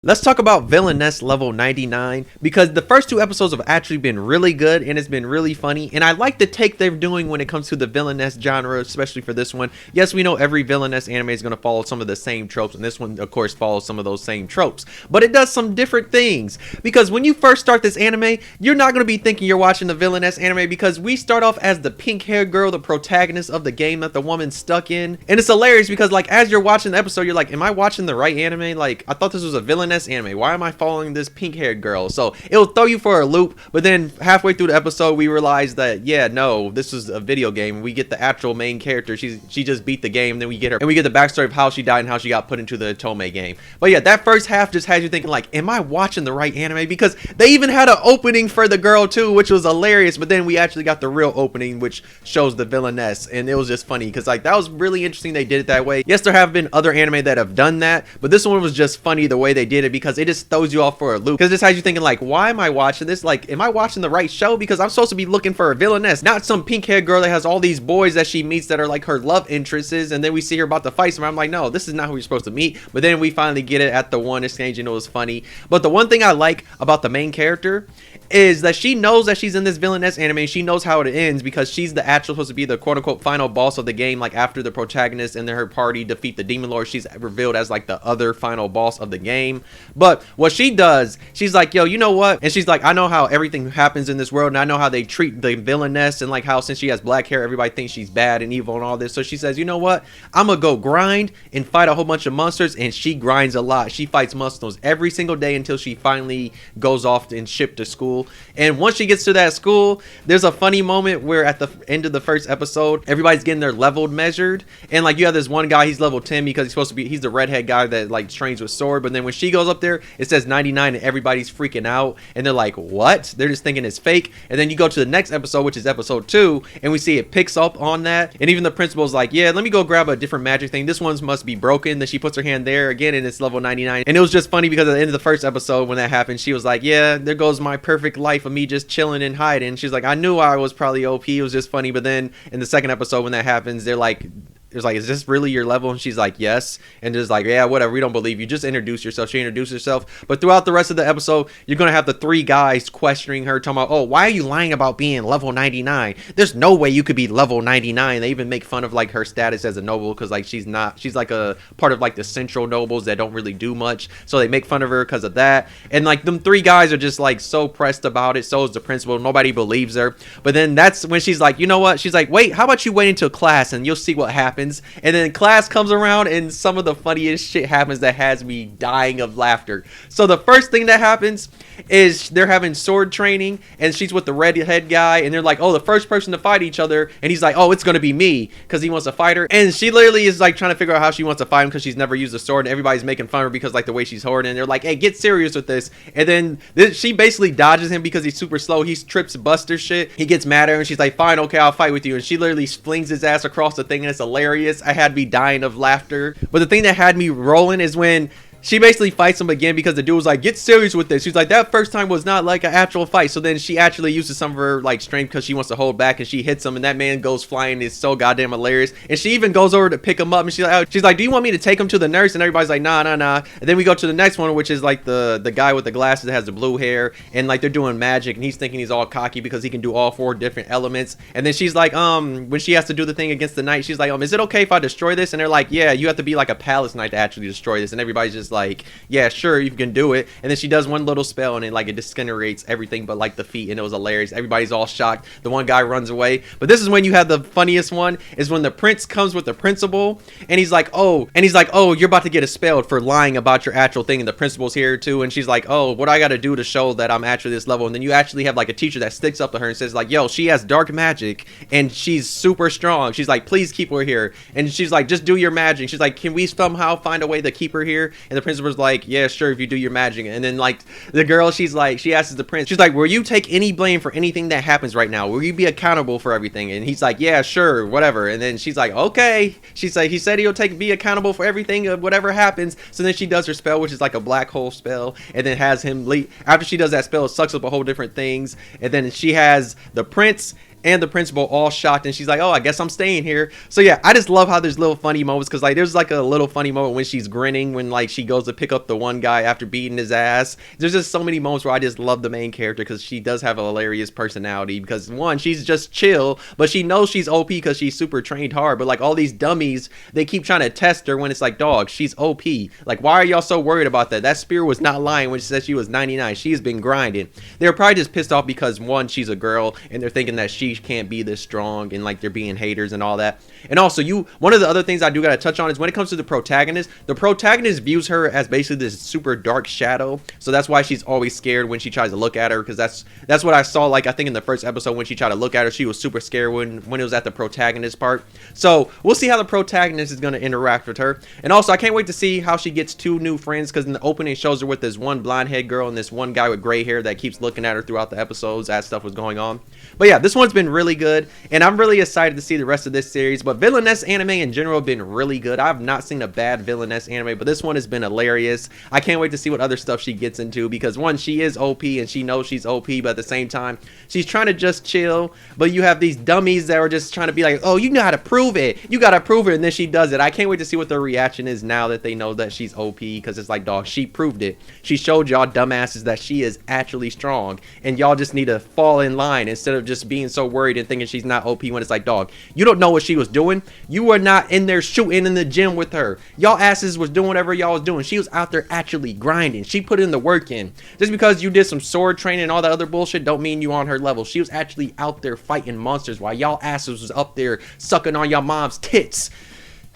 Let's talk about Villainess level 99 because the first two episodes have actually been really good and it's been really funny, and I like the take they're doing when it comes to the Villainess genre, especially for this one. Yes, we know every Villainess anime is going to follow some of the same tropes, and this one of course follows some of those same tropes, but it does some different things because when you first start this anime, you're not going to be thinking you're watching the Villainess anime because we start off as the pink haired girl, the protagonist of the game that the woman's stuck in, and it's hilarious because like as you're watching the episode, you're like, am I watching the right anime? Like, I thought this was a Villainess anime. Why am I following this pink haired girl? So it'll throw you for a loop, but then halfway through the episode we realize that yeah, no, this is a video game. We get the actual main character. She just beat the game, then we get her and we get the backstory of how she died and how she got put into the Tomei game. But yeah, that first half just has you thinking like, am I watching the right anime? Because they even had an opening for the girl too, which was hilarious, but then we actually got the real opening which shows the Villainess, and it was just funny because like that was really interesting they did it that way. Yes, there have been other anime that have done that, but this one was just funny the way they did it because it just throws you off for a loop, because this has you thinking like, why am I watching this? Like, am I watching the right show? Because I'm supposed to be looking for a Villainess, not some pink haired girl that has all these boys that she meets that are like her love interests, and then we see her about to fight somebody. I'm like, no, this is not who you're supposed to meet. But then we finally get it at the one exchange and it was funny. But the one thing I like about the main character is that she knows that she's in this Villainess anime. She knows how it ends because she's the actual supposed to be the quote-unquote final boss of the game. Like after the protagonist and her party defeat the demon lord, she's revealed as like the other final boss of the game. But what she does, she's like, yo, you know what? And she's like, I know how everything happens in this world, and I know how they treat the Villainess, and like how since she has black hair, everybody thinks she's bad and evil and all this. So she says, you know what? I'm gonna go grind and fight a whole bunch of monsters. And she grinds a lot. She fights monsters every single day until she finally goes off and shipped to school. And once she gets to that school, there's a funny moment where at the end of the first episode, everybody's getting their level measured, and like you have this one guy, he's level 10 because he's the redhead guy that like trains with sword. But then when she goes up there, it says 99 and everybody's freaking out and they're like, what? They're just thinking it's fake. And then you go to the next episode, which is episode 2, and we see it picks up on that, and even the principal's like, yeah, let me go grab a different magic thing, this one's must be broken. Then she puts her hand there again and it's level 99. And it was just funny because at the end of the first episode when that happened, she was like, yeah, there goes my perfect life of me just chilling and hiding. She's like, I knew I was probably OP. It was just funny. But then in the second episode when that happens, they're like, it's like, is this really your level? And she's like, yes. And just like, yeah, whatever, we don't believe you, just introduce yourself. She introduced herself. But throughout the rest of the episode, you're gonna have the 3 guys questioning her, talking about, oh, why are you lying about being level 99? There's no way you could be level 99. They even make fun of like her status as a noble, because like she's like a part of like the central nobles that don't really do much, so they make fun of her because of that. And like them 3 guys are just like so pressed about it. So is the principal. Nobody believes her. But then that's when she's like, you know what? She's like, wait, how about you wait until class and you'll see what happens. And then class comes around and some of the funniest shit happens that has me dying of laughter. So the first thing that happens is they're having sword training, and she's with the redhead guy, and they're like, oh, the first person to fight each other, and he's like, oh, it's gonna be me, because he wants to fight her. And she literally is like trying to figure out how she wants to fight him because she's never used a sword, and everybody's making fun of her because like the way she's holding, and they're like, hey, get serious with this. And then she basically dodges him because he's super slow. He trips Buster shit. He gets mad at her and she's like, fine, okay, I'll fight with you. And she literally flings his ass across the thing, and it's hilarious. I had me dying of laughter. But the thing that had me rolling is when she basically fights him again because the dude was like, get serious with this. She's like, that first time was not like an actual fight. So then she actually uses some of her like strength because she wants to hold back, and she hits him and that man goes flying. It's so goddamn hilarious. And she even goes over to pick him up, and she's like, do you want me to take him to the nurse? And everybody's like, nah. And then we go to the next one, which is like the guy with the glasses that has the blue hair, and like they're doing magic, and he's thinking he's all cocky because he can do all 4 different elements. And then she's like, when she has to do the thing against the knight, she's like, is it okay if I destroy this? And they're like, yeah, you have to be like a palace knight to actually destroy this. And everybody's just like, yeah, sure, you can do it. And then she does one little spell, and it disintegrates everything but like the feet, and it was hilarious. Everybody's all shocked. The one guy runs away. But this is when you have the funniest one, is when the prince comes with the principal, and he's like, oh, you're about to get expelled for lying about your actual thing, and the principal's here too. And she's like, oh, what do I gotta do to show that I'm actually this level? And then you actually have like a teacher that sticks up to her and says like, yo, she has dark magic and she's super strong. She's like, please keep her here. And she's like, just do your magic. She's like, can we somehow find a way to keep her here? And the principal's like, yeah, sure, if you do your magic. And then like the girl, she asks the prince, she's like, will you take any blame for anything that happens right now? Will you be accountable for everything? And he's like, yeah, sure, whatever. And then she's like, okay. She's like, he said he'll be accountable for everything of whatever happens. So then she does her spell, which is like a black hole spell, and then has him leap. After she does that spell, it sucks up a whole different things. And then she has the prince and the principal all shocked, and she's like, oh, I guess I'm staying here. So yeah, I just love how there's little funny moments, because like there's like a little funny moment when she's grinning when like she goes to pick up the one guy after beating his ass. There's just so many moments where I just love the main character, because she does have a hilarious personality, because one, she's just chill, but she knows she's OP because she's super trained hard. But like all these dummies, they keep trying to test her when it's like, dog, she's OP. Like, why are y'all so worried about that? That spear was not lying when she said she was 99. She's been grinding. They're probably just pissed off because one, she's a girl, and they're thinking that she can't be this strong, and like they're being haters and all that. And also, one of the other things I do gotta touch on is when it comes to the protagonist views her as basically this super dark shadow. So that's why she's always scared when she tries to look at her, because that's what I saw, like I think in the first episode when she tried to look at her, she was super scared when it was at the protagonist part. So we'll see how the protagonist is going to interact with her. And also, I can't wait to see how she gets 2 new friends, because in the opening it shows her with this one blonde head girl and this one guy with gray hair that keeps looking at her throughout the episodes as stuff was going on. But yeah, this one's been really good, and I'm really excited to see the rest of this series. But Villainess anime in general have been really good. I've not seen a bad Villainess anime, but this one has been hilarious. I can't wait to see what other stuff she gets into, because one, she is OP and she knows she's OP, but at the same time she's trying to just chill. But you have these dummies that are just trying to be like, oh, you know how to prove it, you gotta prove it, and then she does it. I can't wait to see what their reaction is now that they know that she's OP, because it's like, dog, she proved it. She showed y'all dumbasses that she is actually strong, and y'all just need to fall in line instead of just being so worried and thinking she's not OP when it's like, dog, you don't know what she was doing. You were not in there shooting in the gym with her. Y'all asses was doing whatever y'all was doing. She was out there actually grinding. She put in the work in. Just because you did some sword training and all that other bullshit don't mean you on her level. She was actually out there fighting monsters while y'all asses was up there sucking on your mom's tits.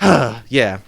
Yeah.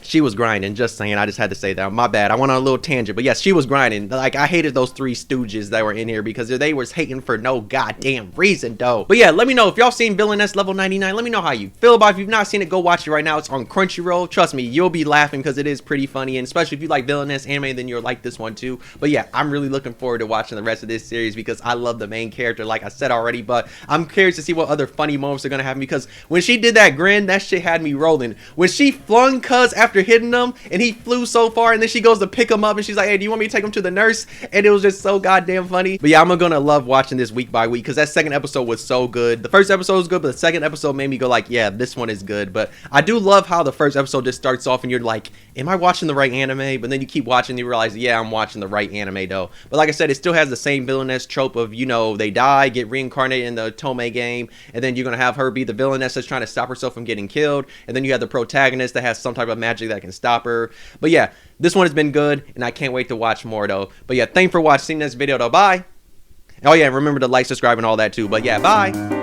She was grinding, just saying. I just had to say that. My bad. I went on a little tangent, but yes, she was grinding. Like, I hated those 3 stooges that were in here because they was hating for no goddamn reason, though. But yeah, let me know if y'all seen Villainess level 99. Let me know how you feel about it. If you've not seen it, go watch it right now. It's on Crunchyroll. Trust me, you'll be laughing because it is pretty funny, and especially if you like Villainess anime, then you'll like this one too. But yeah, I'm really looking forward to watching the rest of this series because I love the main character, like I said already. But I'm curious to see what other funny moments are gonna happen, because when she did that grin, that shit had me rolling. When she flung Cuz after hitting him, and he flew so far, and then she goes to pick him up and she's like, hey, do you want me to take him to the nurse? And it was just so goddamn funny. But yeah, I'm gonna love watching this week by week, because that second episode was so good. The first episode was good, but the second episode made me go like, yeah, this one is good. But I do love how the first episode just starts off and you're like, am I watching the right anime? But then you keep watching and you realize, yeah, I'm watching the right anime though. But like I said, it still has the same villainess trope of, you know, they die, get reincarnated in the Tomei game, and then you're gonna have her be the villainess that's trying to stop herself from getting killed, and then you have the protagonist that has some type of magic that can stop her. But yeah, this one has been good, and I can't wait to watch more though. But yeah, thanks for watching this video though. Bye. Oh yeah, remember to like, subscribe, and all that too. But yeah, bye.